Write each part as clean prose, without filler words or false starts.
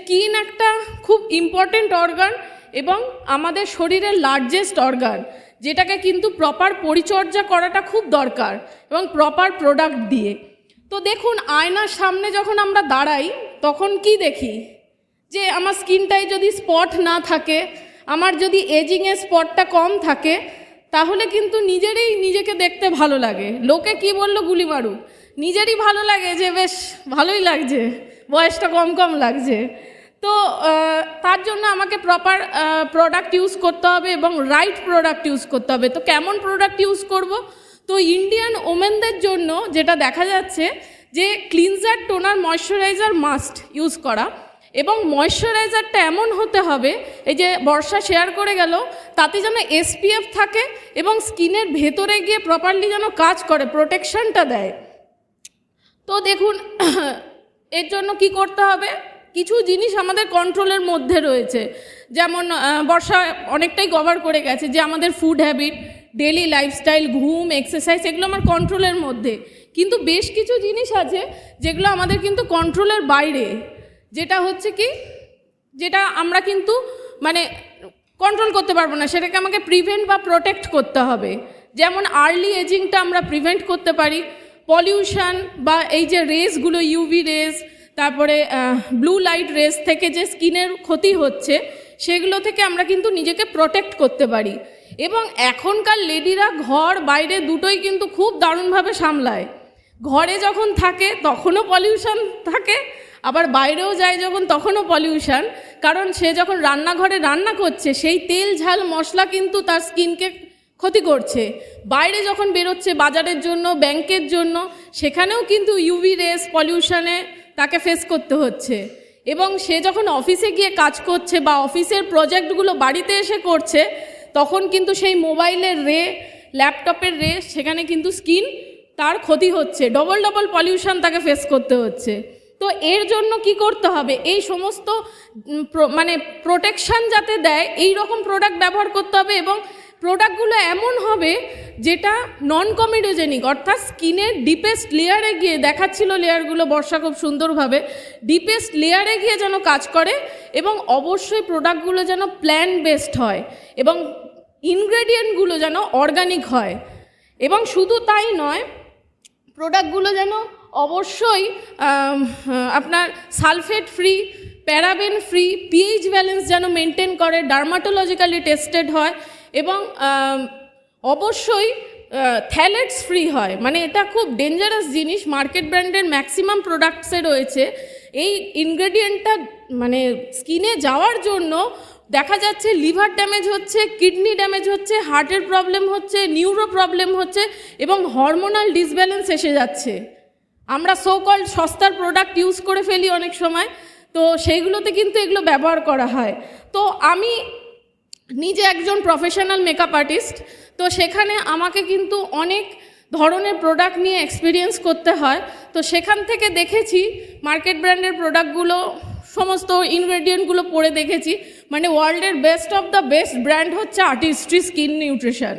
Skin একটা খুব important organ এবং আমাদের শরীরের লার্জেস্ট অর্গান, যেটাকে কিন্তু প্রপার পরিচর্যা করাটা খুব দরকার এবং প্রপার প্রোডাক্ট দিয়ে। তো দেখুন, আয়নার সামনে যখন আমরা দাঁড়াই তখন কি দেখি, যে আমার স্কিনটায় যদি স্পট না থাকে, আমার যদি এজিংয়ের স্পটটা কম থাকে, তাহলে কিন্তু নিজেকে দেখতে ভালো লাগে। লোকে কি বললো গুলি মারুক, নিজেরই ভালো লাগে যে বেশ ভালোই লাগছে, বয়সটা কম কম লাগছে। তো তার জন্য আমাকে প্রপার প্রোডাক্ট ইউজ করতে হবে এবং রাইট প্রোডাক্ট ইউজ করতে হবে। তো কেমন প্রোডাক্ট ইউজ করব? তো ইন্ডিয়ান ওমেনদের জন্য যেটা দেখা যাচ্ছে যে cleanser, toner, moisturiser must use করা, এবং ময়শ্চারাইজারটা এমন হতে হবে, এই যে বর্ষা শেয়ার করে গেল, তাতে যেন SPF থাকে এবং স্কিনের ভেতরে গিয়ে প্রপারলি যেন কাজ করে, প্রোটেকশনটা দেয়। তো দেখুন, এর জন্য কি করতে হবে, কিছু জিনিস আমাদের কন্ট্রোলের মধ্যে রয়েছে। যেমন বর্ষা অনেকটাই কভার করে গেছে যে আমাদের ফুড হ্যাবিট, ডেলি লাইফস্টাইল, ঘুম, এক্সারসাইজ, এগুলো আমার কন্ট্রোলের মধ্যে। কিন্তু বেশ কিছু জিনিস আছে যেগুলো আমাদের কিন্তু কন্ট্রোলের বাইরে, যেটা হচ্ছে কি, যেটা আমরা কিন্তু মানে কন্ট্রোল করতে পারবো না, সেটাকে আমাকে প্রিভেন্ট বা প্রোটেক্ট করতে হবে। যেমন আর্লি এজিংটা আমরা প্রিভেন্ট করতে পারি, পলিউশন বা এই যে রেসগুলো, ইউভি রেস, তারপরে ব্লু লাইট রেস থেকে যে স্কিনের ক্ষতি হচ্ছে, সেগুলো থেকে আমরা কিন্তু নিজেকে প্রোটেক্ট করতে পারি। এবং এখনকার লেডিরা ঘর বাইরে দুটোই কিন্তু খুব দারুণভাবে সামলায়। ঘরে যখন থাকে তখনও পলিউশন থাকে, আবার বাইরেও যায় যখন তখনও পলিউশন, কারণ সে যখন রান্নাঘরে রান্না করছে সেই তেল ঝাল মশলা কিন্তু তার স্কিনকে ক্ষতি করছে। বাইরে যখন বেরোচ্ছে বাজারের জন্য, ব্যাংকের জন্য, সেখানেও কিন্তু ইউভি রেস, পলিউশনে তাকে ফেস করতে হচ্ছে। এবং সে যখন অফিসে গিয়ে কাজ করছে বা অফিসের প্রজেক্টগুলো বাড়িতে এসে করছে, তখন কিন্তু সেই মোবাইলের রে, ল্যাপটপের রে, সেখানে কিন্তু স্কিন তার ক্ষতি হচ্ছে, ডবল পলিউশন তাকে ফেস করতে হচ্ছে। তো এর জন্য কি করতে হবে, এই সমস্ত মানে প্রোটেকশান যাতে দেয় এই রকম প্রোডাক্ট ব্যবহার করতে হবে। এবং প্রোডাক্টগুলো এমন হবে যেটা নন কমিডোজেনিক, অর্থাৎ স্কিনের ডিপেস্ট লেয়ারে গিয়ে, দেখাচ্ছিল লেয়ারগুলো বর্ষা খুব সুন্দরভাবে, ডিপেস্ট লেয়ারে গিয়ে যেন কাজ করে। এবং অবশ্যই প্রোডাক্টগুলো যেন প্ল্যান্ট বেসড হয় এবং ইনগ্রেডিয়েন্টগুলো যেন অর্গানিক হয়। এবং শুধু তাই নয়, প্রোডাক্টগুলো যেন অবশ্যই আপনার sulphate free, paraben free, pH balance যেন মেনটেন করে, ডার্মাটোলজিক্যালি টেস্টেড হয় এবং অবশ্যই থ্যালেটস ফ্রি হয়। মানে এটা খুব ডেঞ্জারাস জিনিস, মার্কেট ব্র্যান্ডের ম্যাক্সিমাম প্রোডাক্টসে রয়েছে। এই ইনগ্রেডিয়েন্টটা মানে স্কিনে যাওয়ার জন্য দেখা যাচ্ছে লিভার ড্যামেজ হচ্ছে, কিডনি ড্যামেজ হচ্ছে, হার্টের প্রবলেম হচ্ছে, নিউরো প্রবলেম হচ্ছে এবং হরমোনাল ডিসব্যালেন্স এসে যাচ্ছে। আমরা সো কল্ড সস্তার প্রোডাক্ট ইউজ করে ফেলি অনেক সময়, তো সেইগুলোতে কিন্তু এগুলো ব্যবহার করা হয়। তো আমি নিজে একজন প্রফেশনাল মেকআপ আর্টিস্ট, তো সেখানে আমাকে কিন্তু অনেক ধরনের প্রোডাক্ট নিয়ে এক্সপিরিয়েন্স করতে হয়। তো সেখান থেকে দেখেছি মার্কেট ব্র্যান্ডের প্রোডাক্টগুলো, সমস্ত ইনগ্রেডিয়েন্টগুলো পড়ে দেখেছি, মানে ওয়ার্ল্ডের best of the best brand হচ্ছে আর্টিস্ট্রি স্কিন নিউট্রিশন।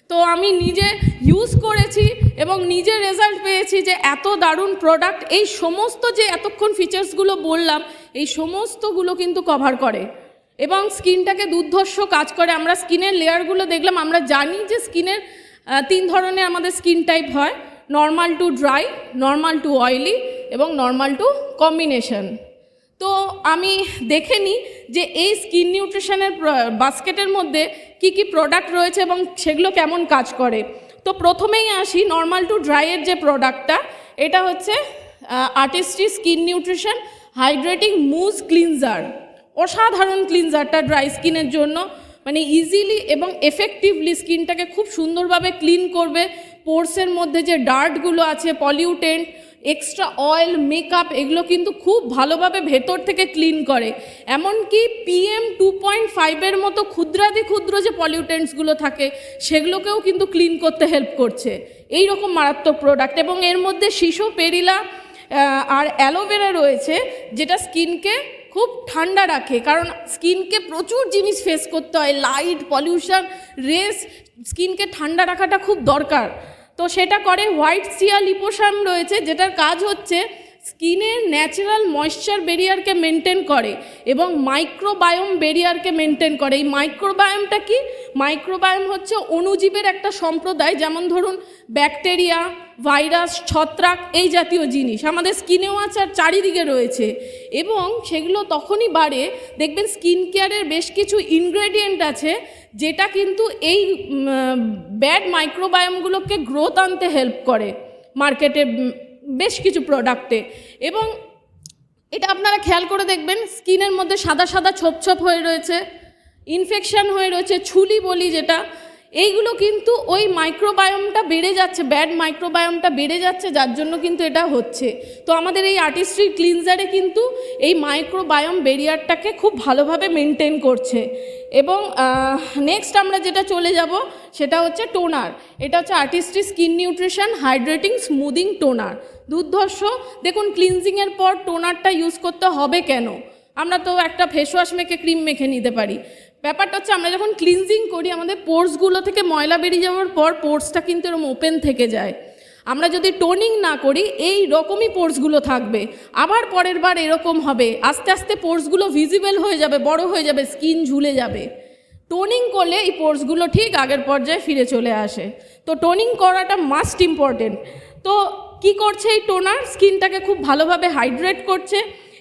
তো আমি নিজে ইউজ করেছি এবং নিজে রেজাল্ট পেয়েছি যে এত দারুণ প্রোডাক্ট, এই সমস্ত যে এতক্ষণ ফিচার্সগুলো বললাম, এই সমস্তগুলো কিন্তু কভার করে এবং স্কিনটাকে দুর্ধর্ষ কাজ করে। আমরা স্কিনের লেয়ারগুলো দেখলাম, আমরা জানি যে স্কিনের 3 ধরনের আমাদের স্কিন টাইপ হয়, normal to dry, normal to oily এবং নর্মাল টু কম্বিনেশন। তো আমি দেখে নিই যে এই স্কিন নিউট্রিশনের বাস্কেটের মধ্যে কি কি প্রোডাক্ট রয়েছে এবং সেগুলো কেমন কাজ করে। তো প্রথমেই আসি নর্মাল টু ড্রাইয়ের যে প্রোডাক্টটা, এটা হচ্ছে আর্টিস্ট্রি স্কিন নিউট্রিশন হাইড্রেটিং মুজ ক্লিনজার। অসাধারণ ক্লিনজারটা ড্রাই স্কিনের জন্য, মানে ইজিলি এবং এফেক্টিভলি স্কিনটাকে খুব সুন্দরভাবে ক্লিন করবে। পোরসের মধ্যে যে ডার্টগুলো আছে, পলিউটেন্ট, এক্সট্রা অয়েল, মেকআপ, এগুলো কিন্তু খুব ভালোভাবে ভেতর থেকে ক্লিন করে। এমনকি PM2.5 মতো ক্ষুদ্রাতি ক্ষুদ্র যে পলিউটেন্টসগুলো থাকে সেগুলোকেও কিন্তু ক্লিন করতে হেল্প করছে। এই রকম মারাত্মক প্রোডাক্ট। এবং এর মধ্যে শিশু, পেরিলা আর অ্যালোভেরা রয়েছে, যেটা স্কিনকে খুব ঠান্ডা রাখে, কারণ স্কিনকে প্রচুর জিনিস ফেস করতে হয়, লাইট, পলিউশন, রেস, স্কিনকে ঠান্ডা রাখাটা খুব দরকার। তো সেটা করে। হোয়াইট চিয়া লিপোসাম রয়েছে, যেটার কাজ হচ্ছে স্কিনের ন্যাচারাল ময়েশ্চার ব্যারিয়ারকে মেনটেন করে এবং মাইক্রোবায়োম ব্যারিয়ারকে মেনটেন করে। এই মাইক্রোবায়োমটা কি? মাইক্রোবায়োম হচ্ছে অণুজীবের একটা সম্প্রদায়, যেমন ধরুন ব্যাকটেরিয়া, ভাইরাস, ছত্রাক, এই জাতীয় জিনিস আমাদের স্কিনেও আছে আর চারিদিকে রয়েছে, এবং সেগুলো তখনই বাড়ে। দেখবেন স্কিন কেয়ারের বেশ কিছু ইনগ্রেডিয়েন্ট আছে যেটা কিন্তু এই ব্যাড মাইক্রোবায়োমগুলোকে গ্রোথ আনতে হেল্প করে মার্কেটে বেশ কিছু প্রোডাক্টে। এবং এটা আপনারা খেয়াল করে দেখবেন, স্কিনের মধ্যে সাদা সাদা ছোপ ছোপ হয়ে রয়েছে, ইনফেকশন হয়ে রয়েছে, ছুলি বলি যেটা, এইগুলো কিন্তু ওই মাইক্রোবায়োমটা বেড়ে যাচ্ছে, ব্যাড মাইক্রোবায়োমটা বেড়ে যাচ্ছে, যার জন্য কিন্তু এটা হচ্ছে। তো আমাদের এই আর্টিস্ট্রি ক্লিনজারে কিন্তু এই মাইক্রোবায়োম ব্যারিয়ারটাকে খুব ভালোভাবে মেনটেন করছে। এবং নেক্সট আমরা যেটা চলে যাব সেটা হচ্ছে টোনার। এটা হচ্ছে Artistry skin nutrition hydrating smoothing toner. দুর্ধর্ষ। দেখুন, ক্লিনজিংয়ের পর টোনারটা ইউজ করতে হবে কেন? আমরা তো একটা ফেস ওয়াশ মেখে ক্রিম মেখে নিতে পারি। ব্যাপারটা হচ্ছে আমরা যখন ক্লিনজিং করি আমাদের পোর্সগুলো থেকে ময়লা বেরিয়ে যাওয়ার পর পোর্সটা কিন্তু এরকম ওপেন থেকে যায়। আমরা যদি টোনিং না করি এই রকমই পোর্সগুলো থাকবে, আবার পরের বার এরকম হবে, আস্তে আস্তে পোর্সগুলো ভিজিবল হয়ে যাবে, বড় হয়ে যাবে, স্কিন ঝুলে যাবে। টোনিং করলে এই পোর্সগুলো ঠিক আগের পর্যায়ে ফিরে চলে আসে। তো টোনিং করাটা মাস্ট ইম্পর্টেন্ট। তো কি করছে এই টোনার? স্কিনটাকে খুব ভালোভাবে হাইড্রেট করছে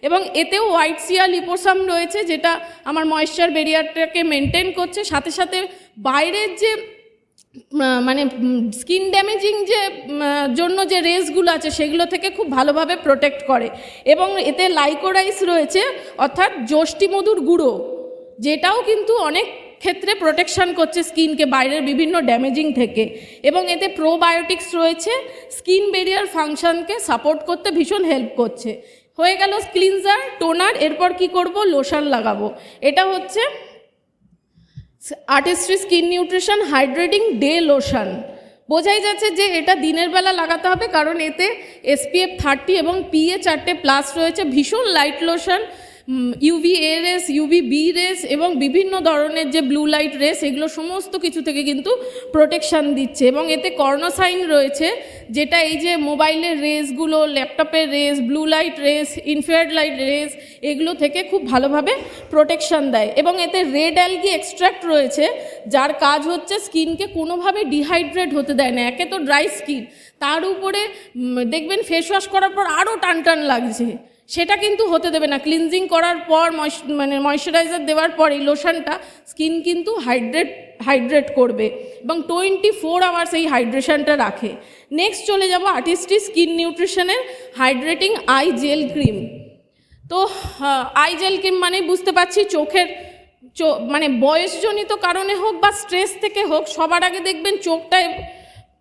এবং এতেও হোয়াইট সিয়া লিপোসাম রয়েছে যেটা আমার ময়েশ্চার ব্যারিয়ারটাকে মেনটেন করছে, সাথে সাথে বাইরের যে মানে স্কিন ড্যামেজিং যে জন্য যে রেসগুলো আছে সেগুলো থেকে খুব ভালোভাবে প্রোটেক্ট করে। এবং এতে লাইকোরাইস রয়েছে, অর্থাৎ যষ্টিমধুর গুঁড়ো, যেটাও কিন্তু অনেক ক্ষেত্রে প্রোটেকশন করছে স্কিনকে বাইরের বিভিন্ন ড্যামেজিং থেকে। এবং এতে প্রোবায়োটিক্স রয়েছে, স্কিন ব্যারিয়ার ফাংশনকে সাপোর্ট করতে ভীষণ হেল্প করছে। হয়ে গেল ক্লিনজার, টোনার। এরপর কি করব? লোশন লাগাবো। এটা হচ্ছে Artistry skin nutrition hydrating day lotion. বোঝাই যাচ্ছে যে এটা দিনের বেলা লাগাতে হবে, কারণ এতে SPF 30 এবং PA 4+ রয়েছে। ভীষণ light lotion, UVA race, UVB race এবং বিভিন্ন ধরনের যে ব্লু লাইট রেস, এগুলো সমস্ত কিছু থেকে কিন্তু প্রোটেকশান দিচ্ছে। এবং এতে কর্নোসাইন রয়েছে, যেটা এই যে মোবাইলের রেসগুলো, ল্যাপটপের race, blue light race, infrared light race, এগুলো থেকে খুব ভালোভাবে প্রোটেকশান দেয়। এবং এতে রেড অ্যালগি এক্সট্র্যাক্ট রয়েছে, যার কাজ হচ্ছে স্কিনকে কোনোভাবে ডিহাইড্রেট হতে দেয় না। একে তো ড্রাই স্কিন, তার উপরে দেখবেন ফেস ওয়াশ করার পর আরও টান টান লাগছে, সেটা কিন্তু হতে দেবে না। ক্লিনজিং করার পর ময়শ্চারাইজার দেওয়ার পর এই লোশনটা স্কিন কিন্তু হাইড্রেট করবে এবং 24 আওয়ার্স এই হাইড্রেশনটা রাখে। নেক্সট চলে যাব আর্টিস্ট্রি স্কিন নিউট্রিশনের হাইড্রেটিং আই জেল ক্রিম। তো আই জেল ক্রিম মানে বুঝতে পারছি চোখের মানে বয়সজনিত কারণে হোক বা স্ট্রেস থেকে হোক, সবার আগে দেখবেন চোখটায়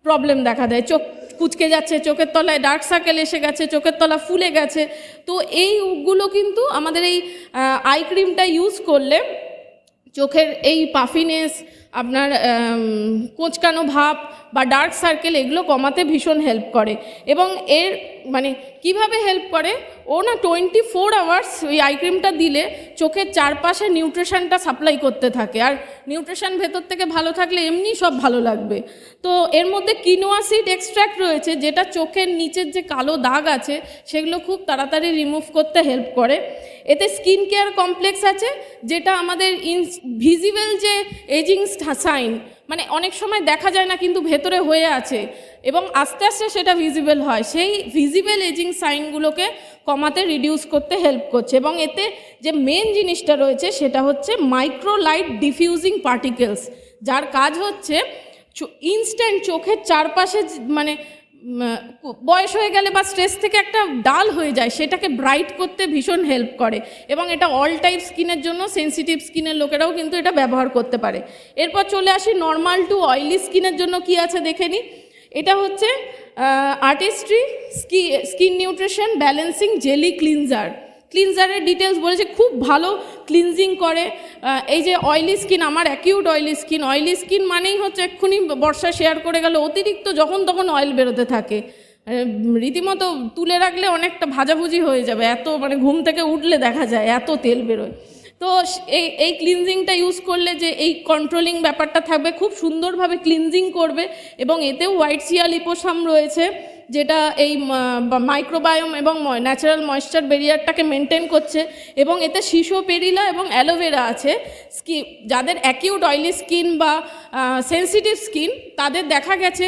প্রবলেম দেখা দেয়, চোখ কুচকে যাচ্ছে, চোখের তলায় ডার্ক সার্কেল এসে গেছে, চোখের তলা ফুলে গেছে। তো এইগুলো কিন্তু আমাদের এই আই ক্রিমটা ইউজ করলে চোখের এই পাফিনেস, আপনার কোঁচকানো ভাব বা ডার্ক সার্কেল, এগুলো কমাতে ভীষণ হেল্প করে। এবং এর মানে কিভাবে হেল্প করে, ও না 24 আওয়ার্স ওই আই ক্রিমটা দিলে চোখের চারপাশে নিউট্রিশনটা সাপ্লাই করতে থাকে, আর নিউট্রিশন ভেতর থেকে ভালো থাকলে এমনি সব ভালো লাগবে। তো এর মধ্যে কিনোয়া সিড এক্সট্র্যাক্ট রয়েছে, যেটা চোখের নিচের যে কালো দাগ আছে সেগুলো খুব তাড়াতাড়ি রিমুভ করতে হেল্প করে। এতে স্কিন কেয়ার কমপ্লেক্স আছে, যেটা আমাদের ভিজিবল যে এজিং সাইন, মানে অনেক সময় দেখা যায় না কিন্তু ভেতরে হয়ে আছে এবং আস্তে আস্তে সেটা ভিজিবল হয়, সেই ভিজিবল এজিং সাইনগুলোকে কমাতে, রিডিউস করতে হেল্প করছে। এবং এতে যে মেন জিনিসটা রয়েছে সেটা হচ্ছে মাইক্রো লাইট ডিফিউজিং পার্টিকেলস, যার কাজ হচ্ছে ইনস্ট্যান্ট চোখের চারপাশে মানে বয়স হয়ে গেলে বা স্ট্রেস থেকে একটা ডাল হয়ে যায় সেটাকে ব্রাইট করতে ভীষণ হেল্প করে। এবং এটা অল টাইপ স্কিনের জন্য, সেন্সিটিভ স্কিনের লোকেরাও কিন্তু এটা ব্যবহার করতে পারে। এরপর চলে আসি নর্মাল টু অয়েলি স্কিনের জন্য কি আছে দেখে নিই। এটা হচ্ছে Artistry skin nutrition balancing jelly cleanser. ক্লিনজারের ডিটেলস বলেছে, খুব ভালো ক্লিনজিং করে। এই যে অয়েলি স্কিন, আমার অ্যাকিউট অয়েলি স্কিন মানেই হচ্ছে এক্ষুনি বর্ষা শেয়ার করে গেল, অতিরিক্ত যখন তখন অয়েল বেরোতে থাকে, রীতিমতো তুলে রাখলে অনেকটা ভাজাভুজি হয়ে যাবে, এত মানে ঘুম থেকে উঠলে দেখা যায় এত তেল বেরোয়। তো এই ক্লিনজিংটা ইউজ করলে যে এই কন্ট্রোলিং ব্যাপারটা থাকবে, খুব সুন্দরভাবে ক্লিনজিং করবে। এবং এতেও হোয়াইট সিয়া লিপোসাম রয়েছে, যেটা এই মাইক্রোবায়োম এবং ন্যাচারাল ময়েশ্চার ব্যারিয়ারটাকে মেনটেন করছে, এবং এতে শিশোপেরিলা এবং অ্যালোভেরা আছে। যাদের অ্যাকিউট অয়েলি স্কিন বা সেন্সিটিভ স্কিন, তাদের দেখা গেছে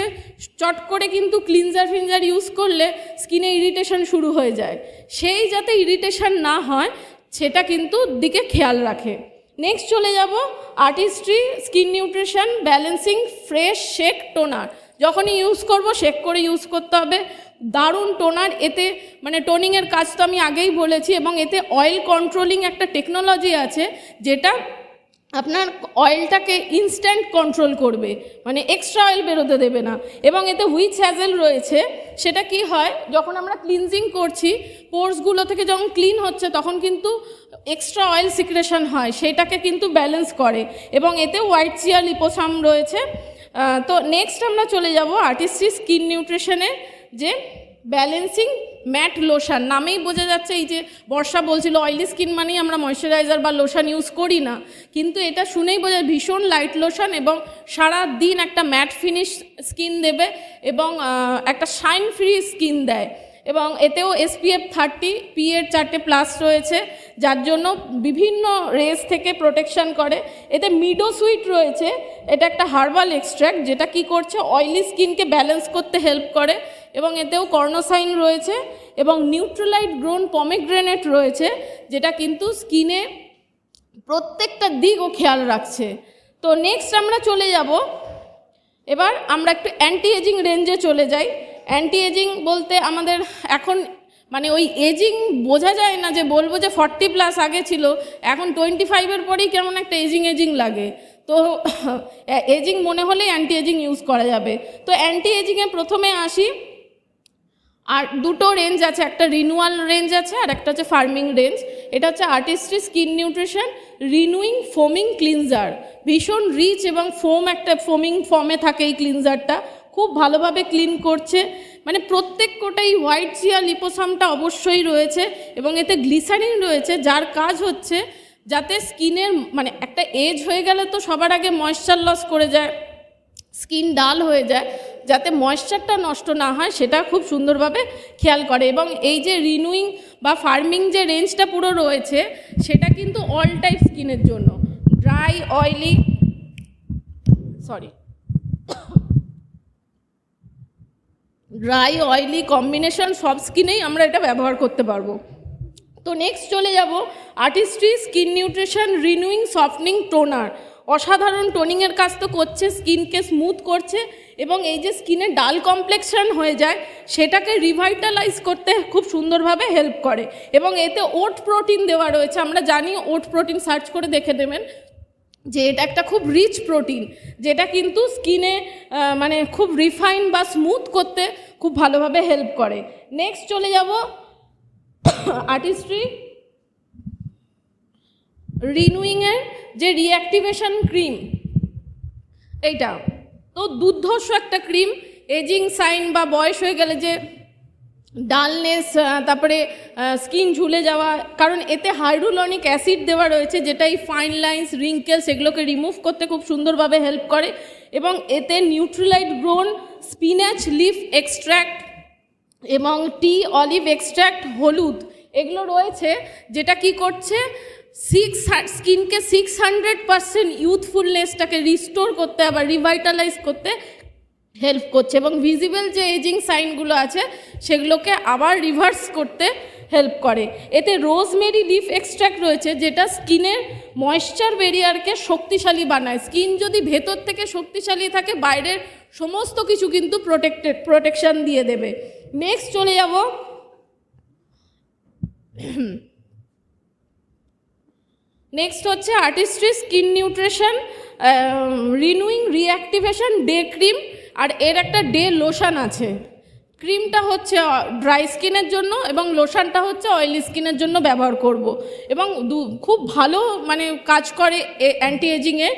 চট করে কিন্তু ক্লিনজার ফিনজার ইউজ করলে স্কিনে ইরিটেশন শুরু হয়ে যায়। সেই যাতে ইরিটেশন না হয় সেটা কিন্তু দিকে খেয়াল রাখে। নেক্সট চলে যাব Artistry skin nutrition balancing fresh shake toner. যখনই ইউজ করব শেক করে ইউজ করতে হবে। দারুণ টোনার, এতে মানে টোনিংয়ের কাজ তো আমি আগেই বলেছি, এবং এতে অয়েল কন্ট্রোলিং একটা টেকনোলজি আছে যেটা আপনার অয়েলটাকে ইনস্ট্যান্ট কন্ট্রোল করবে, মানে এক্সট্রা অয়েল বেরোতে দেবে না। এবং এতে হুইচ হ্যাজেল রয়েছে, সেটা কি হয় যখন আমরা ক্লিনজিং করছি, পোর্সগুলো থেকে যখন ক্লিন হচ্ছে তখন কিন্তু এক্সট্রা অয়েল সিক্রেশন হয়, সেটাকে কিন্তু ব্যালেন্স করে। এবং এতে হোয়াইট চিয়া লিপোসাম রয়েছে। তো নেক্সট আমরা চলে যাব আর্টিস্ট্রি স্কিন নিউট্রিশনে, যে ব্যালেন্সিং ম্যাট লোশন। নামেই বোঝা যাচ্ছে, এই যে বর্ষা বলছিল অয়েলি স্কিন মানেই আমরা ময়শ্চারাইজার বা লোশন ইউজ করি না, কিন্তু এটা শুনেই বোঝা ভীষণ লাইট লোশন এবং সারা দিন একটা ম্যাট ফিনিশ স্কিন দেবে এবং একটা শাইন ফ্রি স্কিন দেয়। এবং এতেও SPF 30 PA 4+ রয়েছে, যার জন্য বিভিন্ন রেস থেকে প্রোটেকশন করে। এতে মিডো সুইট রয়েছে, এটা একটা হার্বাল এক্সট্র্যাক্ট যেটা কি করছে অয়েলি স্কিনকে ব্যালেন্স করতে হেল্প করে। এবং এতেও কর্নোসাইন রয়েছে এবং নিউট্রালাইট গ্রোন পমেগ্রেনেট রয়েছে, যেটা কিন্তু স্কিনে প্রত্যেকটা দিকও খেয়াল রাখছে। তো নেক্সট আমরা চলে যাব, এবার আমরা একটু অ্যান্টি এজিং রেঞ্জে চলে যাই। অ্যান্টি এজিং বলতে আমাদের এখন মানে ওই এজিং বোঝা যায় না, যে বলবো যে 40+ আগে ছিল, এখন 25-এর পরেই কেমন একটা এজিং লাগে। তো এজিং মনে হলেই অ্যান্টি এজিং ইউজ করা যাবে। তো অ্যান্টি এজিংয়ে প্রথমে আসি, আর দুটো রেঞ্জ আছে, একটা রিনুয়াল রেঞ্জ আছে আর একটা হচ্ছে ফার্মিং রেঞ্জ। এটা হচ্ছে Artistry skin nutrition renewing foaming cleanser. ভীষণ রিচ এবং একটা ফোমিং ফর্মে থাকে এই ক্লিনজারটা, খুব ভালোভাবে ক্লিন করছে। মানে প্রত্যেকটাই হোয়াইট চিয়া লিপোসামটা অবশ্যই রয়েছে এবং এতে গ্লিসারিন রয়েছে, যার কাজ হচ্ছে যাতে স্কিনের মানে একটা এজ হয়ে গেলে তো সবার আগে ময়েশ্চার লস করে যায়, স্কিন ডাল হয়ে যায়, যাতে ময়েশ্চারটা নষ্ট না হয় সেটা খুব সুন্দরভাবে খেয়াল করে। এবং এই যে রিনুইং বা ফার্মিং যে রেঞ্জটা পুরো রয়েছে, সেটা কিন্তু অল টাইপ স্কিনের জন্য, ড্রাই অয়েলি কম্বিনেশন সব স্কিনেই আমরা এটা ব্যবহার করতে পারবো। তো নেক্সট চলে যাব আর্টিস্ট্রি স্কিন নিউট্রিশন রিনুইং সফটনিং টোনার। অসাধারণ টোনিংয়ের কাজ তো করছে, স্কিনকে স্মুথ করছে এবং এই যে স্কিনে ডাল কমপ্লেক্সন হয়ে যায় সেটাকে রিভাইটালাইজ করতে খুব সুন্দরভাবে হেল্প করে। এবং এতে ওট প্রোটিন দেওয়া রয়েছে, আমরা জানি ওট প্রোটিন সার্চ করে দেখে দেবেন যে এটা একটা খুব রিচ প্রোটিন, যেটা কিন্তু স্কিনে মানে খুব রিফাইন বা স্মুথ করতে খুব ভালোভাবে হেল্প করে। নেক্সট চলে যাব আর্টিস্ট্রি রিনুইংয়ের যে রিঅ্যাক্টিভেশন ক্রিম, এইটা তো দুর্ধর্ষ একটা ক্রিম। এজিং সাইন বা বয়স হয়ে গেলে যে ডালনেস, তারপরে স্কিন ঝুলে যাওয়া, কারণ এতে হাইড্রোলনিক অ্যাসিড দেওয়া রয়েছে যেটা এই ফাইন লাইন্স রিঙ্কেলস এগুলোকে রিমুভ করতে খুব সুন্দরভাবে হেল্প করে। এবং এতে Nutrilite grown spinach leaf extract এবং টি অলিভ এক্সট্র্যাক্ট হলুদ এগুলো রয়েছে, যেটা কি করছে স্কিনকে 600% ইউথফুলনেসটাকে রিস্টোর করতে আবার রিভাইটালাইজ করতে হেল্প করছে এবং ভিজিবল যে এজিং সাইনগুলো আছে সেগুলোকে আবার রিভার্স করতে হেল্প করে। এতে রোজমেরি লিফ এক্সট্র্যাক্ট রয়েছে, যেটা স্কিনের ময়েশ্চার ব্যারিয়ারকে শক্তিশালী বানায়। স্কিন যদি ভেতর থেকে শক্তিশালী থাকে, বাইরের সমস্ত কিছু কিন্তু প্রোটেকশন দিয়ে দেবে। নেক্সট চলে যাব নেক্সট হচ্ছে Artistry skin nutrition renewing reactivation day cream, আর এর একটা ডে লোশন আছে। ক্রিমটা হচ্ছে ড্রাই স্কিনের জন্য এবং লোশনটা হচ্ছে অয়েলি স্কিনের জন্য ব্যবহার করব। এবং খুব ভালো মানে কাজ করে অ্যান্টি এজিংয়ে,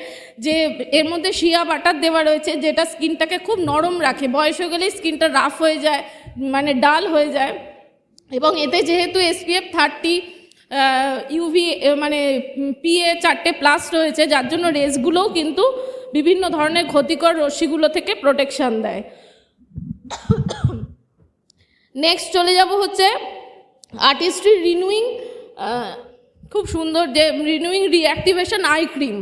যে এর মধ্যে শিয়া বাটার দেওয়া রয়েছে যেটা স্কিনটাকে খুব নরম রাখে। বয়স হয়ে গেলেই স্কিনটা রাফ হয়ে যায়, মানে ডাল হয়ে যায়। এবং এতে যেহেতু SPF 30 UV মানে PA 4+ রয়েছে, যার জন্য রেসগুলোও কিন্তু বিভিন্ন ধরনের ক্ষতিকর রশ্মিগুলো থেকে প্রোটেকশান দেয়। নেক্সট চলে যাব হচ্ছে আর্টিস্ট্রি রিনিউইং, খুব সুন্দর যে রিনিউইং রিঅ্যাক্টিভেশন আই ক্রিম।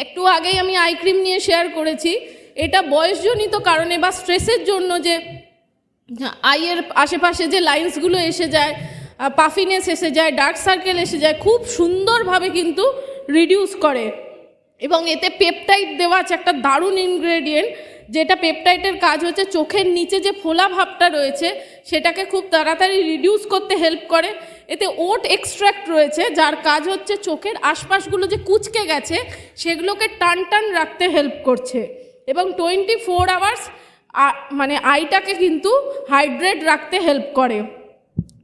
একটু আগেই আমি আই ক্রিম নিয়ে শেয়ার করেছি। এটা বয়সজনিত কারণে বা স্ট্রেসের জন্য যে আইয়ের আশেপাশে যে লাইন্সগুলো এসে যায়, পাফিনেস এসে যায়, ডার্ক সার্কেল এসে যায়, খুব সুন্দরভাবে কিন্তু রিডিউস করে। এবং এতে পেপটাইড দেওয়া আছে, একটা দারুণ ইনগ্রেডিয়েন্ট, যেটা পেপটাইডের কাজ হচ্ছে চোখের নিচে যে ফোলা ভাবটা রয়েছে সেটাকে খুব তাড়াতাড়ি রিডিউস করতে হেল্প করে। এতে ওট এক্সট্র্যাক্ট রয়েছে, যার কাজ হচ্ছে চোখের আশপাশগুলো যে কুঁচকে গেছে সেগুলোকে টান টান রাখতে হেল্প করছে। এবং 24 আওয়ার্স মানে আইটাকে কিন্তু হাইড্রেট রাখতে হেল্প করে।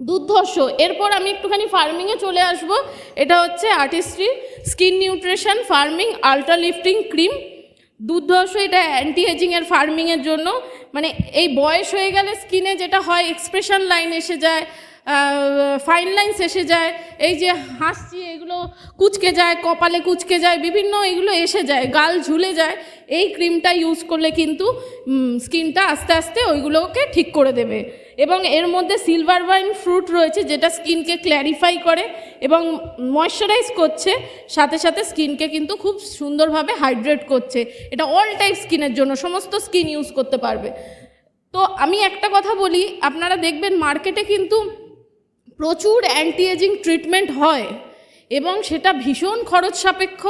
দুর্ধর্ষ। এরপর আমি একটুখানি ফার্মিংয়ে চলে আসব। এটা হচ্ছে Artistry skin nutrition farming ultra lifting cream. দুর্ধর্ষ। এটা অ্যান্টি এজিংয়ের ফার্মিংয়ের জন্য, মানে এই বয়স হয়ে গেলে স্কিনে যেটা হয় এক্সপ্রেশন লাইন এসে যায়, ফাইন লাইন্স এসে যায়, এই যে হাসছি এগুলো কুচকে যায়, কপালে কুচকে যায়, বিভিন্ন এগুলো এসে যায়, গাল ঝুলে যায়। এই ক্রিমটা ইউজ করলে কিন্তু স্কিনটা আস্তে আস্তে ওইগুলোকে ঠিক করে দেবে। এবং এর মধ্যে সিলভার ওয়াইন ফ্রুট রয়েছে, যেটা স্কিনকে ক্ল্যারিফাই করে এবং ময়শ্চারাইজ করছে, সাথে সাথে স্কিনকে কিন্তু খুব সুন্দরভাবে হাইড্রেট করছে। এটা অল টাইপ স্কিনের জন্য, সমস্ত স্কিন ইউজ করতে পারবে। তো আমি একটা কথা বলি, আপনারা দেখবেন মার্কেটে কিন্তু প্রচুর অ্যান্টি এজিং ট্রিটমেন্ট হয় এবং সেটা ভীষণ খরচ সাপেক্ষ,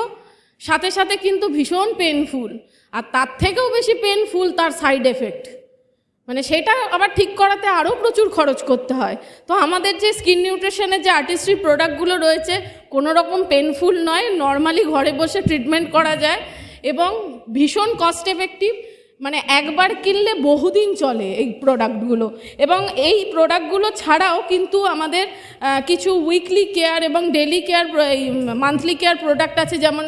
সাথে সাথে কিন্তু ভীষণ পেনফুল, আর তার থেকেও বেশি পেনফুল তার সাইড এফেক্ট, মানে সেটা আবার ঠিক করাতে আরও প্রচুর খরচ করতে হয়। তো আমাদের যে স্কিন নিউট্রিশনের যে আর্টিস্ট্রি প্রোডাক্টগুলো রয়েছে কোনো রকম পেনফুল নয়, নর্মালি ঘরে বসে ট্রিটমেন্ট করা যায় এবং ভীষণ কস্ট এফেক্টিভ, মানে একবার কিনলে বহুদিন চলে এই প্রোডাক্টগুলো। এবং এই প্রোডাক্টগুলো ছাড়াও কিন্তু আমাদের কিছু উইকলি কেয়ার এবং daily care, monthly care product আছে, যেমন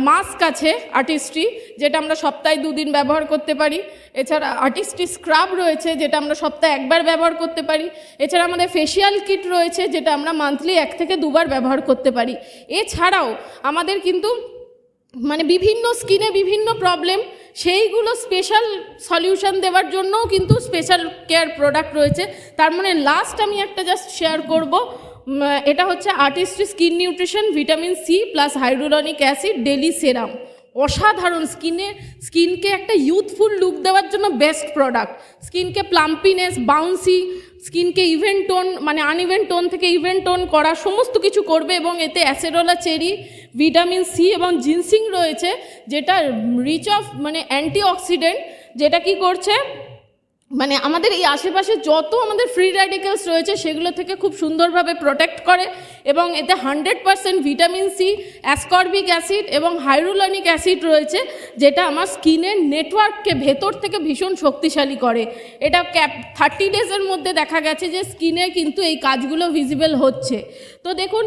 মাস্ক আছে আর্টিস্ট্রি, যেটা আমরা সপ্তাহে 2 দিন ব্যবহার করতে পারি। এছাড়া আর্টিস্ট্রি স্ক্রাব রয়েছে, যেটা আমরা সপ্তাহে 1 বার ব্যবহার করতে পারি। এছাড়া আমাদের ফেশিয়াল কিট রয়েছে, যেটা আমরা মান্থলি 1 থেকে 2 বার ব্যবহার করতে পারি। এছাড়াও আমাদের কিন্তু মানে বিভিন্ন স্কিনে বিভিন্ন প্রবলেম, সেইগুলো স্পেশাল সলিউশন দেওয়ার জন্যও কিন্তু স্পেশাল কেয়ার প্রোডাক্ট রয়েছে। তার মানে লাস্ট আমি একটা জাস্ট শেয়ার করব, এটা হচ্ছে Artistry skin nutrition vitamin C plus hyaluronic acid daily serum. অসাধারণ, স্কিনকে একটা ইউথফুল লুক দেওয়ার জন্য বেস্ট প্রোডাক্ট। স্কিনকে প্লাম্পিনেস, বাউন্সি, স্কিনকে ইভেন টোন, মানে আনইভেন টোন থেকে ইভেন টোন করা সমস্ত কিছু করবে। এবং এতে অ্যাসেডোলা চেরি, ভিটামিন সি এবং জিনসিং রয়েছে, যেটা রিচ অফ মানে অ্যান্টিঅক্সিডেন্ট, যেটা কি করছে মানে আমাদের এই আশেপাশে যত আমাদের ফ্রি র্যাডিক্যালস রয়েছে সেগুলো থেকে খুব সুন্দরভাবে প্রোটেক্ট করে। এবং এতে 100% ভিটামিন সি, অ্যাসকর্বিক অ্যাসিড এবং হাইড্রোলনিক অ্যাসিড রয়েছে, যেটা আমার স্কিনের নেটওয়ার্ককে ভেতর থেকে ভীষণ শক্তিশালী করে। এটা 30 ডেজের মধ্যে দেখা গেছে যে স্কিনে কিন্তু এই কাজগুলো ভিজিবল হচ্ছে। তো দেখুন,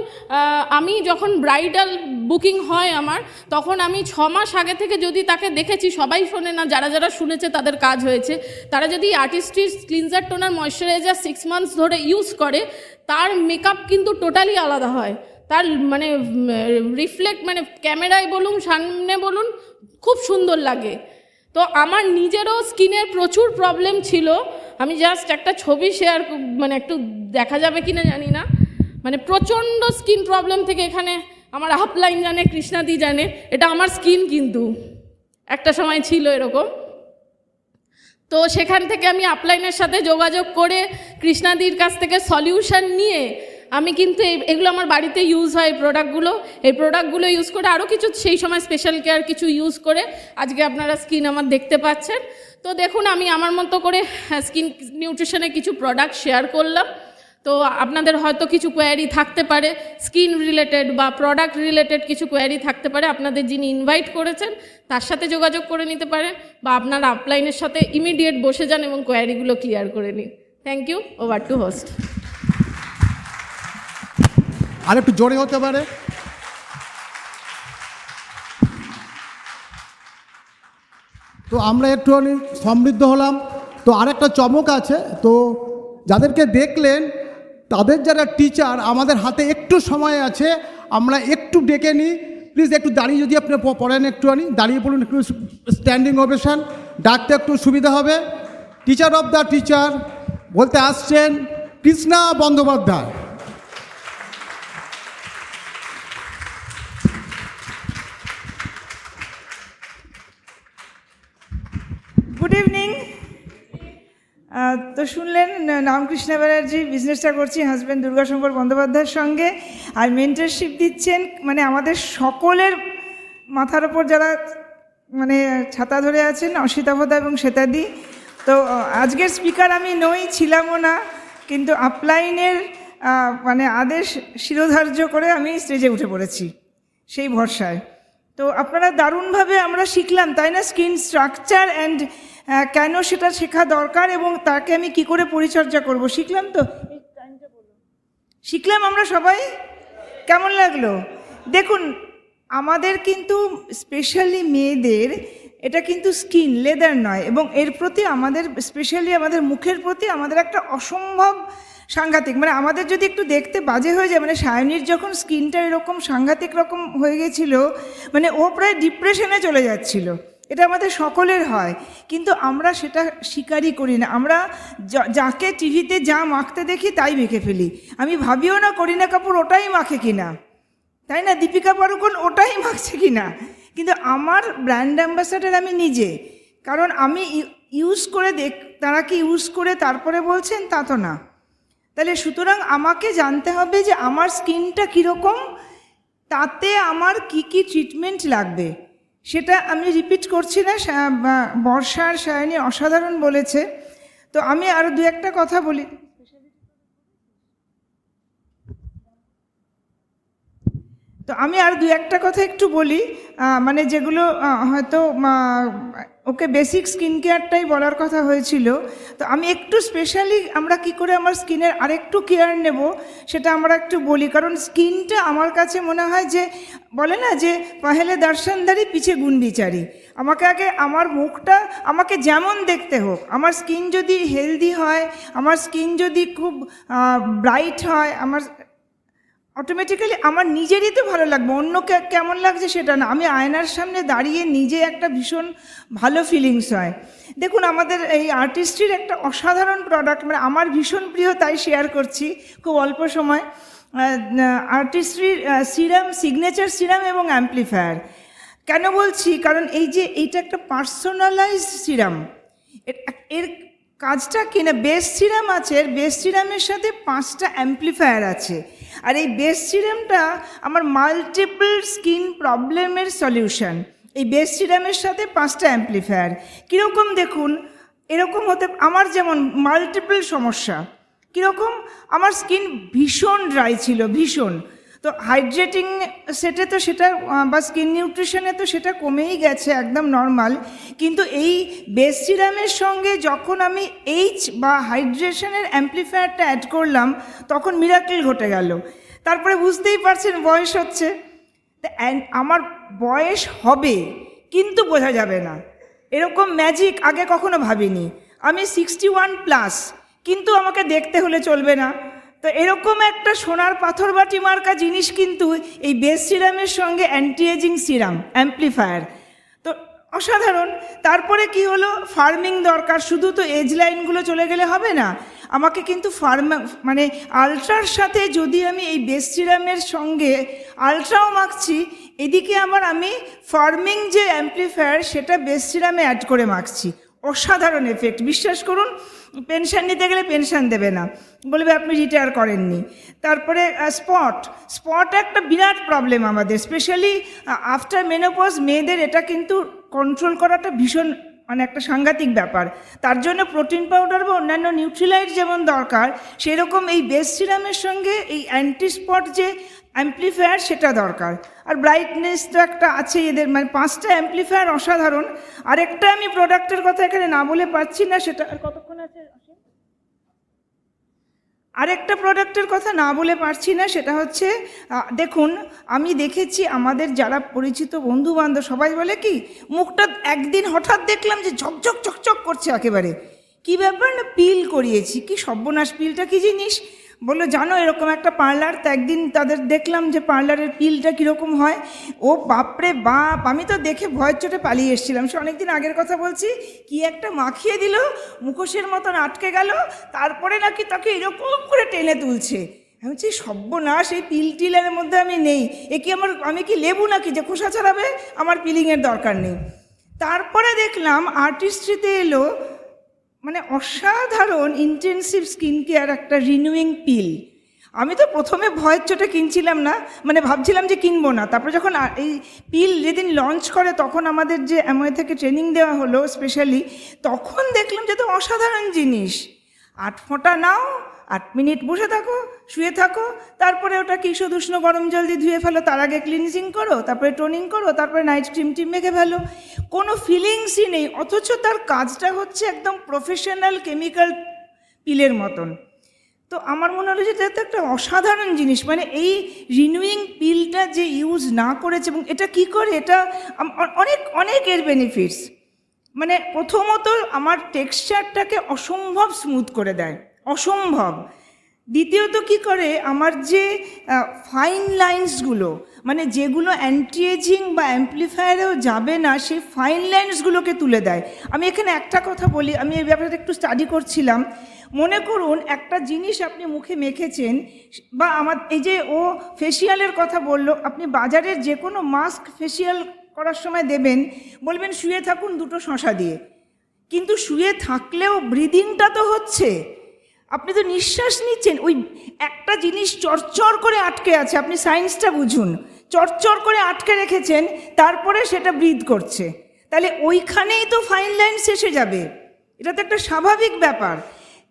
আমি যখন ব্রাইডাল বুকিং হয় আমার, তখন আমি 6 মাস আগে থেকে যদি তাকে দেখেছি, সবাই শোনে না, যারা যারা শুনেছে তাদের কাজ হয়েছে, তারা যদি artistry cleanser toner moisturiser 6 months ধরে ইউজ করে, তার মেকআপ কিন্তু টোটালি আলাদা হয়। তার মানে রিফ্লেক্ট, মানে ক্যামেরায় বলুন সামনে বলুন, খুব সুন্দর লাগে। তো আমার নিজেরও স্কিনের প্রচুর প্রবলেম ছিল, আমি জাস্ট একটা ছবি শেয়ার, মানে একটু দেখা যাবে কিনা জানি না, মানে প্রচণ্ড স্কিন প্রবলেম থেকে, এখানে আমার আপলাইন জানে, কৃষ্ণাদি জানে, এটা আমার স্কিন কিন্তু একটা সময় ছিল এরকম। তো সেখান থেকে আমি আপলাইনের সাথে যোগাযোগ করে কৃষ্ণাদির কাছ থেকে সলিউশন নিয়ে আমি কিন্তু এগুলো আমার বাড়িতে ইউজ হয় এই প্রোডাক্টগুলো ইউজ করে, আরও কিছু সেই সময় স্পেশাল কেয়ার কিছু ইউজ করে আজকে আপনারা স্কিন আমার দেখতে পাচ্ছেন। তো দেখুন, আমি আমার মতো করে স্কিন নিউট্রিশনের কিছু প্রোডাক্ট শেয়ার করলাম। তো আপনাদের হয়তো কিছু কোয়ারি থাকতে পারে, স্কিন রিলেটেড বা প্রোডাক্ট রিলেটেড কিছু কোয়ারি থাকতে পারে, আপনাদের যিনি ইনভাইট করেছেন তার সাথে যোগাযোগ করে নিতে পারেন, বা আপনারা আপলাইনের সাথে ইমিডিয়েট বসে যান এবং কোয়ারিগুলো ক্লিয়ার করে নিন। Thank you. Over to host. আর একটু জোরে হতে পারে। তো আমরা একটুখানি সমৃদ্ধ হলাম। তো আরেকটা চমক আছে, তো যাদেরকে দেখলেন তাদের যারা টিচার, আমাদের হাতে একটু সময় আছে, আমরা একটু ডেকে নিই। প্লিজ একটু দাঁড়িয়ে, যদি আপনি পড়েন একটুখানি দাঁড়িয়ে পড়ুন, একটু স্ট্যান্ডিং ওভেশন, ডাকতে একটু সুবিধা হবে। টিচার অফ দ্য টিচার বলতে আসছেন কৃষ্ণা বন্দ্যোপাধ্যায়। Good evening. তো শুনলেন নাম কৃষ্ণা ব্যানার্জি, বিজনেসটা করছি হাজব্যান্ড দুর্গাশঙ্কর বন্দ্যোপাধ্যায়ের সঙ্গে, আর মেন্টরশিপ দিচ্ছেন মানে আমাদের সকলের মাথার ওপর যারা মানে ছাতা ধরে আছেন, অসিতাভদা এবং শ্বেতাদি। তো আজকের স্পিকার আমি নই, ছিলামও না, কিন্তু আপলাইনের মানে আদেশ শিরোধার্য করে আমি স্টেজে উঠে পড়েছি সেই ভরসায়। তো আপনারা দারুণভাবে আমরা শিখলাম, তাই না, স্কিন স্ট্রাকচার অ্যান্ড কেন সেটা শেখা দরকার এবং তাকে আমি কি করে পরিচর্যা করব শিখলাম। তো শিখলাম আমরা সবাই। কেমন লাগলো? দেখুন, আমাদের কিন্তু স্পেশালি মেয়েদের এটা কিন্তু স্কিন, লেদার নয়, এবং এর প্রতি আমাদের স্পেশালি আমাদের মুখের প্রতি আমাদের একটা অসম্ভব সাংঘাতিক, মানে আমাদের যদি একটু দেখতে বাজে হয়ে যায়, মানে সায়নীর যখন স্কিনটা এরকম সাংঘাতিক রকম হয়ে গেছিলো, মানে ও প্রায় ডিপ্রেশনে চলে যাচ্ছিল, এটা আমাদের সকলের হয়, কিন্তু আমরা সেটা স্বীকারই করি না। আমরা যাকে টিভিতে যা মাখতে দেখি তাই মেখে ফেলি। আমি ভাবিও না করিনা কাপুর ওটাই মাখে কিনা, তাই না, দীপিকা পাড়ুকোন ওটাই মাখছে কিনা, কিন্তু আমার ব্র্যান্ড অ্যাম্বাসাডার আমি নিজে, কারণ আমি ইউজ করে তারা কি ইউজ করে তারপরে বলছেন তা তো না। তাহলে সুতরাং আমাকে জানতে হবে যে আমার স্কিনটা কীরকম, তাতে আমার কি কি ট্রিটমেন্ট লাগবে, সেটা আমি রিপিট করছি না, বর্ষার সায়নী অসাধারণ বলেছে। তো আমি আরও দু একটা কথা বলি। তো আমি আর দু একটা কথা একটু বলি, মানে যেগুলো হয়তো ওকে বেসিক স্কিন কেয়ারটাই বলার কথা হয়েছিল। তো আমি একটু স্পেশালি আমরা কি করে আমার স্কিনের আরেকটু কেয়ার নেব সেটা আমরা একটু বলি, কারণ স্কিনটা আমার কাছে মনে হয় যে বলে না যে পহেলে দর্শনদারি পিছে গুণবিচারি। আমাকে আগে আমার মুখটা আমাকে যেমন দেখতে হোক, আমার স্কিন যদি হেলদি হয়, আমার স্কিন যদি খুব ব্রাইট হয়, আমার অটোমেটিক্যালি আমার নিজেরই তো ভালো লাগবে, অন্য কেমন লাগছে সেটা না। আমি আয়নার সামনে দাঁড়িয়ে নিজে একটা ভীষণ ভালো ফিলিংস হয়। দেখুন, আমাদের এই আর্টিস্ট্রির একটা অসাধারণ প্রোডাক্ট, মানে আমার ভীষণ প্রিয়, তাই শেয়ার করছি খুব অল্প সময়। আর্টিস্ট্রির সিরাম, সিগনেচার সিরাম এবং অ্যাম্প্লিফায়ার। কেন বলছি? কারণ এইটা একটা পার্সোনালাইজড সিরাম। এর কাজটা কিনা বেস সিরাম আছে, এর বেস সিরামের সাথে 5টা অ্যাম্প্লিফায়ার আছে, আর এই বেস সিরামটা আমার মাল্টিপল স্কিন প্রবলেমের সলিউশন। এই বেস সিরামের সাথে 5টা অ্যাম্প্লিফায়ার কীরকম দেখুন, এরকম হতে, আমার যেমন মাল্টিপল সমস্যা, কীরকম, আমার স্কিন ভীষণ ড্রাই ছিল, ভীষণ। তো হাইড্রেটিং সেটে তো সেটা বা স্কিন নিউট্রিশনে তো সেটা কমেই গেছে, একদম নর্মাল, কিন্তু এই বেস সিরামের সঙ্গে যখন আমি বা হাইড্রেশনের অ্যাম্প্লিফায়ারটা অ্যাড করলাম তখন মিরাকেল ঘটে গেল। তারপরে বুঝতেই পারছেন বয়স হচ্ছে, আমার বয়স হবে কিন্তু বোঝা যাবে না, এরকম ম্যাজিক আগে কখনো ভাবিনি। আমি 61+, কিন্তু আমাকে দেখতে হলে চলবে না। তো এরকম একটা সোনার পাথর বাটি মার্কা জিনিস কিন্তু এই বেস সিরামের সঙ্গে অ্যান্টি এজিং সিরাম অ্যাম্প্লিফায়ার, তো অসাধারণ। তারপরে কি হলো, ফার্মিং দরকার, শুধু তো এজ লাইনগুলো চলে গেলে হবে না, আমাকে কিন্তু মানে আলট্রার সাথে যদি আমি এই বেস সিরামের সঙ্গে আলট্রাও মাখছি, এদিকে আমি ফার্মিং যে অ্যাম্প্লিফায়ার সেটা বেস সিরামে অ্যাড করে মাখছি, অসাধারণ এফেক্ট। বিশ্বাস করুন, পেনশন নিতে গেলে পেনশন দেবে না, বলবে আপনি রিটায়ার করেননি। তারপরে স্পট একটা বিরাট প্রবলেম আমাদের, স্পেশালি আফটার মেনোপজ মেয়েদের, এটা কিন্তু কন্ট্রোল করাটা ভীষণ মানে একটা সাংঘাতিক ব্যাপার। তার জন্য প্রোটিন পাউডার বা অন্যান্য নিউট্রিলাইট যেমন দরকার, সেরকম এই বেস সিরামের সঙ্গে এই অ্যান্টি স্পট যে অ্যাম্প্লিফায়ার সেটা দরকার। আর ব্রাইটনেস তো একটা আছে এদের, মানে 5টা অ্যাম্প্লিফায়ার অসাধারণ। আরেকটা আমি প্রোডাক্টের কথা এখানে না বলে পারছি না, সেটা আর কতক্ষণ আছে, আরেকটা প্রোডাক্টের কথা না বলে পারছি না, সেটা হচ্ছে দেখুন, আমি দেখেছি আমাদের যারা পরিচিত বন্ধু বান্ধব সবাই বলে কি, মুখটা একদিন হঠাৎ দেখলাম যে ঝকঝক চকচক করছে একেবারে, কি ব্যাপার না, পিল করিয়েছি, কি সর্বনাশ, পিলটা কি জিনিস, বললো জানো এরকম একটা পার্লার, তো একদিন তাদের দেখলাম যে পার্লারের পিলটা কীরকম হয়। ও বাপরে বাপ, আমি তো দেখে ভয়ের চোটে পালিয়ে এসেছিলাম। সে অনেকদিন আগের কথা বলছি, কি একটা মাখিয়ে দিল, মুখোশের মতন আটকে গেল, তারপরে নাকি তাকে এরকম করে টেনে তুলছে। আমি বলছি সর্বনাশ, এই পিল টিলের মধ্যে আমি নেই, এ কি আমি কি লেবু নাকি যে খোসা ছাড়াবে, আমার পিলিংয়ের দরকার নেই। তারপরে দেখলাম আর্টিস্ট্রিতে এলো মানে অসাধারণ ইন্টেন্সিভ স্কিন কেয়ার একটা রিনিউইং পিল। আমি তো প্রথমে ভয়ের চোটে কিনছিলাম না, মানে ভাবছিলাম যে কিনবো না। তারপরে যখন এই পিল যেদিন লঞ্চ করে তখন আমাদের যে অ্যামওয়ে থেকে ট্রেনিং দেওয়া হলো স্পেশালি, তখন দেখলাম যে তো অসাধারণ জিনিস। 8 ফোঁটা নাও, 8 মিনিট বসে থাকো, শুয়ে থাকো, তারপরে ওটাকে ঈষৎ উষ্ণ গরম জল দিয়ে ধুয়ে ফেলো, তার আগে ক্লিনজিং করো, তারপরে টোনিং করো, তারপরে নাইট ক্রিম টিম মেখে ফেলো। কোনো ফিলিংসই নেই, অথচ তার কাজটা হচ্ছে একদম প্রফেশনাল কেমিক্যাল পিলের মতন। তো আমার মনে হলো যে এটা তো একটা অসাধারণ জিনিস, মানে এই রিনিউইং পিলটা যে ইউজ না করেছে, এবং এটা কি করে, এটা অনেক অনেক এর বেনিফিটস। মানে প্রথমত আমার টেক্সচারটাকে অসম্ভব স্মুথ করে দেয়, অসম্ভব। দ্বিতীয়ত কি করে, আমার যে ফাইন লাইন্সগুলো, মানে যেগুলো অ্যান্টি এজিং বা অ্যাম্পলিফায়ারেও যাবে না, সেই ফাইন লাইন্সগুলোকে তুলে দেয়। আমি এখানে একটা কথা বলি, আমি এই ব্যাপারটা একটু স্টাডি করছিলাম। মনে করুন একটা জিনিস আপনি মুখে মেখেছেন, বা আমার এই যে ও ফেসিয়ালের কথা বলল, আপনি বাজারের যে কোনো মাস্ক ফেসিয়াল করার সময় দেবেন, বলবেন শুয়ে থাকুন 2টো শশা দিয়ে, কিন্তু শুয়ে থাকলেও ব্রিদিংটা তো হচ্ছে, আপনি তো নিঃশ্বাস নিচ্ছেন। ওই একটা জিনিস চরচর করে আটকে আছে, আপনি সায়েন্সটা বুঝুন, চরচর করে আটকে রেখেছেন, তারপরে সেটা ব্রিদ করছে, তাহলে ওইখানেই তো ফাইন লাইন শেষে যাবে। এটা তো একটা স্বাভাবিক ব্যাপার।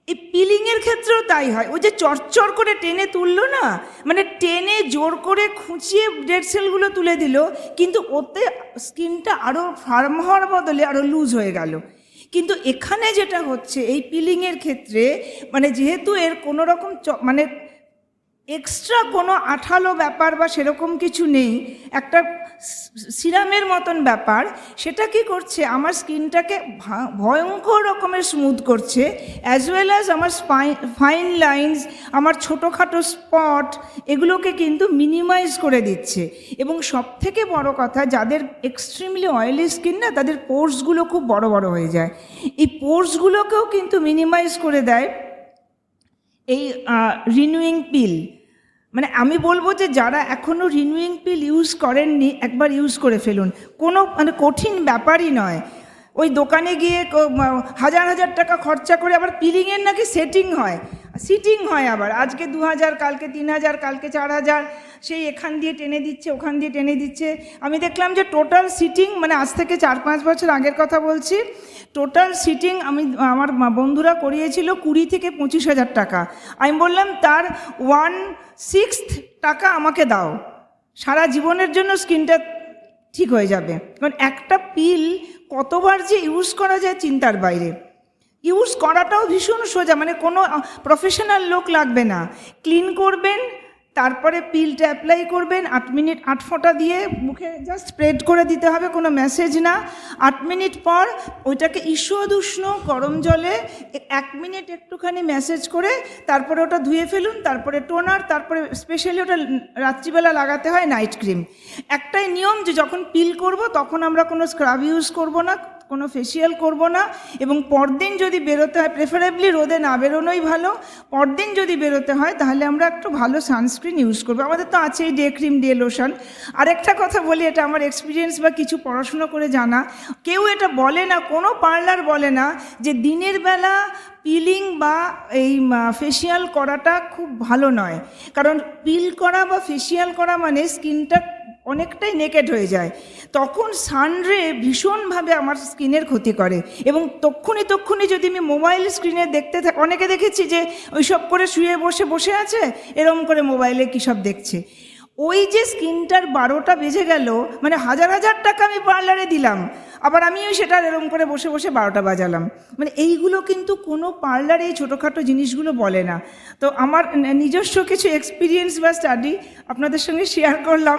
এই পিলিংয়ের ক্ষেত্রেও তাই হয়। ওই যে চরচর করে টেনে তুললো না, মানে টেনে জোর করে খুঁচিয়ে ডেড সেলগুলো তুলে দিল, কিন্তু ওতে স্কিনটা আরও ফার্ম হওয়ার বদলে আরও লুজ হয়ে গেল। কিন্তু এখানে যেটা হচ্ছে এই পিলিংয়ের ক্ষেত্রে, মানে যেহেতু এর কোনো রকম মানে এক্সট্রা কোনো আঠালো ব্যাপার বা সেরকম কিছু নেই, একটা সিরামের মতন ব্যাপার, সেটা কি করছে আমার স্কিনটাকে ভয়ঙ্কর রকমের স্মুথ করছে, অ্যাজ ওয়েল অ্যাজ আমার ফাইন লাইন্স, আমার ছোটোখাটো স্পট, এগুলোকে কিন্তু মিনিমাইজ করে দিচ্ছে। এবং সবথেকে বড় কথা, যাদের এক্সট্রিমলি অয়েলি স্কিন না, তাদের পোর্সগুলো খুব বড় বড় হয়ে যায়, এই পোর্সগুলোকেও কিন্তু মিনিমাইজ করে দেয় এই রিনিউইং পিল। মানে আমি বলবো যে যারা এখনও রিনিউইং পিল ইউজ করেননি, একবার ইউজ করে ফেলুন, কোনো মানে কঠিন ব্যাপারই নয়। ওই দোকানে গিয়ে হাজার হাজার টাকা খরচা করে আবার পিলিংয়ের নাকি সেটিং হয়, সিটিং হয়, আবার আজকে 2000, কালকে 3000, কালকে 4000, সেই এখান দিয়ে টেনে দিচ্ছে, ওখান দিয়ে টেনে দিচ্ছে। আমি দেখলাম যে টোটাল সিটিং, মানে আজ থেকে 4-5 বছর আগের কথা বলছি, টোটাল সিটিং আমার বন্ধুরা করিয়েছিল 20 থেকে 25,000 টাকা। আমি বললাম তার 1/6 টাকা আমাকে দাও, সারা জীবনের জন্য স্কিনটা ঠিক হয়ে যাবে। কারণ একটা পিল কতবার যে ইউজ করা যায় চিন্তার বাইরে। ইউজ করাটাও ভীষণ সোজা, মানে কোনো প্রফেশনাল লোক লাগবে না, ক্লিন করবেন, তারপরে পিলটা অ্যাপ্লাই করবেন, 8 মিনিট 8 ফোঁটা দিয়ে মুখে জাস্ট স্প্রেড করে দিতে হবে, কোনো মেসেজ না। 8 মিনিট পর ওইটাকে ঈষৎ উষ্ণ গরম জলে 1 মিনিট একটুখানি ম্যাসেজ করে তারপরে ওটা ধুয়ে ফেলুন, তারপরে টোনার, তারপরে স্পেশালি ওটা রাত্রিবেলা লাগাতে হয় নাইট ক্রিম। একটাই নিয়ম যে যখন পিল করব তখন আমরা কোনো স্ক্রাব ইউজ করব না, কোনো ফেসিয়াল করব না, এবং পরদিন যদি বেরোতে হয়, প্রেফারেবলি রোদে না বেরোনোই ভালো, পরদিন যদি বেরোতে হয় তাহলে আমরা একটু ভালো সানস্ক্রিন ইউজ করবো। আমাদের তো আছেই ডে ক্রিম, ডে লোশন। আরেকটা কথা বলি, এটা আমার এক্সপিরিয়েন্স বা কিছু পড়াশুনো করে জানা, কেউ এটা বলে না, কোনো পার্লার বলে না যে দিনের বেলা পিলিং বা এই ফেসিয়াল করাটা খুব ভালো নয়, কারণ পিল করা বা ফেসিয়াল করা মানে স্কিনটা অনেকটাই নেকেড হয়ে যায়, তখন সানরে ভীষণভাবে আমার স্কিনের ক্ষতি করে। এবং তক্ষুনি যদি আমি মোবাইল স্ক্রিনে দেখতে থাকি, অনেকে দেখেছি যে ওইসব করে শুয়ে বসে আছে, এরম করে মোবাইলে কী সব দেখছে, ওই যে স্কিনটার 12টা বেজে গেল, মানে হাজার হাজার টাকা আমি পার্লারে দিলাম, আবার আমিও সেটা এরম করে বসে 12টা বাজালাম। মানে এইগুলো কিন্তু কোনো পার্লারে এই ছোটোখাটো জিনিসগুলো বলে না। তো আমার নিজস্ব কিছু এক্সপিরিয়েন্স বা স্টাডি আপনাদের সঙ্গে শেয়ার করলাম।